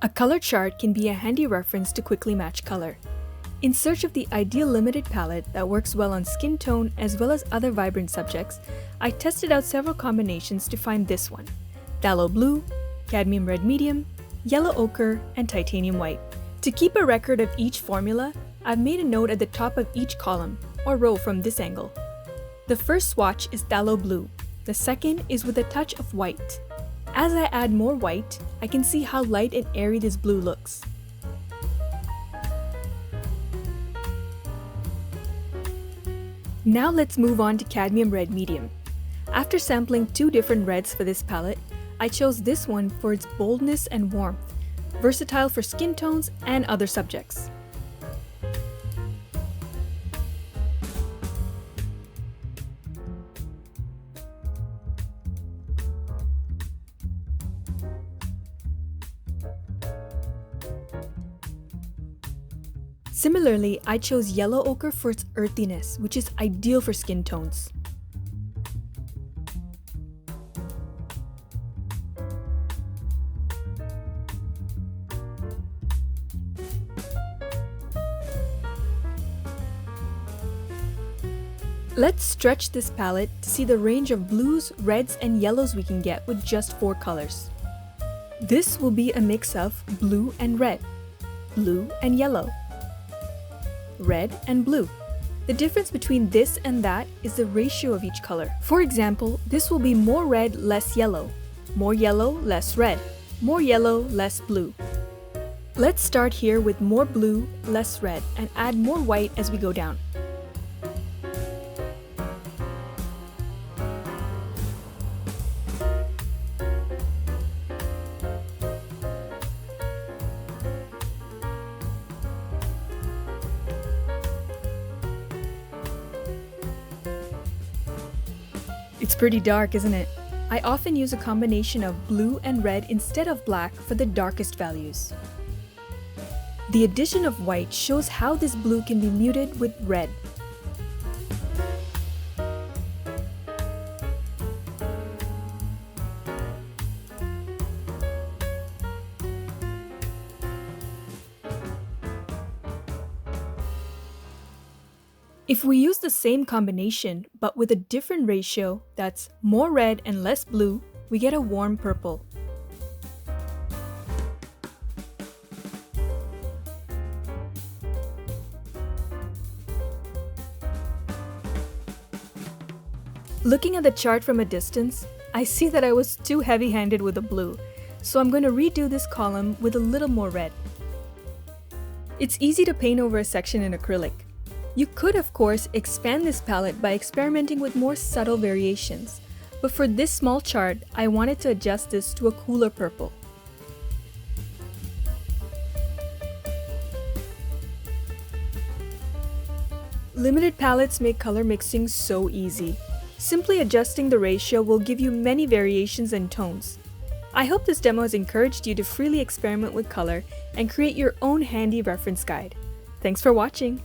A color chart can be a handy reference to quickly match color. In search of the ideal limited palette that works well on skin tone as well as other vibrant subjects, I tested out several combinations to find this one: Phthalo Blue, Cadmium Red Medium, Yellow Ochre, and Titanium White. To keep a record of each formula, I've made a note at the top of each column, or row from this angle. The first swatch is Phthalo Blue, the second is with a touch of white. As I add more white, I can see how light and airy this blue looks. Now let's move on to Cadmium Red Medium. After sampling two different reds for this palette, I chose this one for its boldness and warmth, versatile for skin tones and other subjects. Similarly, I chose Yellow Ochre for its earthiness, which is ideal for skin tones. Let's stretch this palette to see the range of blues, reds, and yellows we can get with just 4 colors. This will be a mix of blue and red, blue and yellow, red and blue. The difference between this and that is the ratio of each color. For example, this will be more red, less yellow, more yellow, less red, more yellow, less blue. Let's start here with more blue, less red, and add more white as we go down. It's pretty dark, isn't it? I often use a combination of blue and red instead of black for the darkest values. The addition of white shows how this blue can be muted with red. If we use the same combination, but with a different ratio, that's more red and less blue, we get a warm purple. Looking at the chart from a distance, I see that I was too heavy-handed with the blue, so I'm going to redo this column with a little more red. It's easy to paint over a section in acrylic. You could, of course, expand this palette by experimenting with more subtle variations, but for this small chart, I wanted to adjust this to a cooler purple. Limited palettes make color mixing so easy. Simply adjusting the ratio will give you many variations and tones. I hope this demo has encouraged you to freely experiment with color and create your own handy reference guide. Thanks for watching!